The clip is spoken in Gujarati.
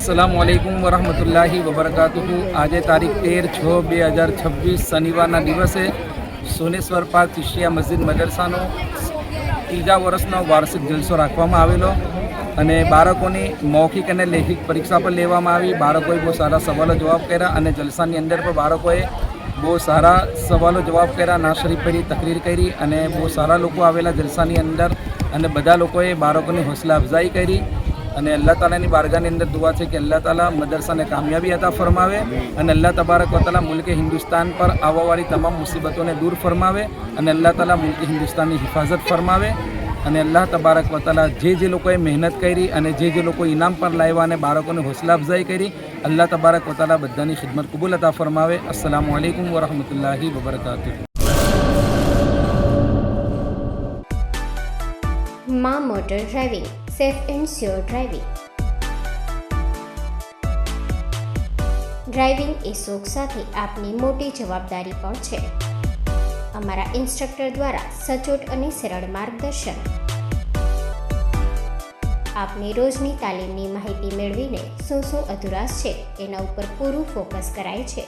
अस्सलामुअलैकुम वरहमतुल्लाहि वबरकातुहू। आज तारीख 13/6/2026 શનિવારના દિવસે સોનેશ્વર પાર્ક ચિશ્તિયા મસ્જિદ મદરસાનો ત્રીજા વર્ષનો વાર્ષિક જલસો રાખવામાં આવેલો અને બાળકોની મૌખિક અને લેખિત પરીક્ષા પણ લેવામાં આવી। બાળકોએ બહુ સારા સવાલો જવાબ કર્યા અને જલસાની અંદર પણ બાળકોએ બહુ સારા સવાલો જવાબ કર્યા, નાશરીફ પઢી, તકરીર કરી અને બહુ સારા લોકો આવેલા જલસાની અંદર અને બધા લોકોએ બાળકોની હૌસલા અફઝાઈ કરી અને અલ્લાહ તાલાની બારગાહની અંદર દુઆ છે કે અલ્લાહ તાલા મદરસાને કામયાબી અતા ફરમાવે અને અલ્લાહ તબારક વ તઆલા મુલ્કે હિન્દુસ્તાન પર આવવાવાળી તમામ મુસીબતોને દૂર ફરમાવે અને અલ્લાહ તાલા મુલ્કે હિન્દુસ્તાનની હિફાજત ફરમાવે અને અલ્લાહ તબારક વ તઆલા જે લોકોએ મહેનત કરી અને જે લોકો ઇનામ પર લાવ્યા અને બાળકોને હૌસલા અફઝાઈ કરી, અલ્લાહ તબારક વ તઆલા બધાની ખિદમત કબૂલ અતા ફરમાવે। અસ્સલામુ અલૈકુમ વરહમતુલ્લાહિ વબરકાતુહુ। માં motor driving, safe and sure driving. Driving એ શોખ સાથે આપની મોટી જવાબદારી પણ છે। અમારા ઇન્સ્ટ્રક્ટર દ્વારા સચોટ અને સરળ માર્ગદર્શન, આપની રોજની તાલીમની માહિતી મેળવીને શું અધુરાશ છે એના ઉપર પૂરું ફોકસ કરાય છે।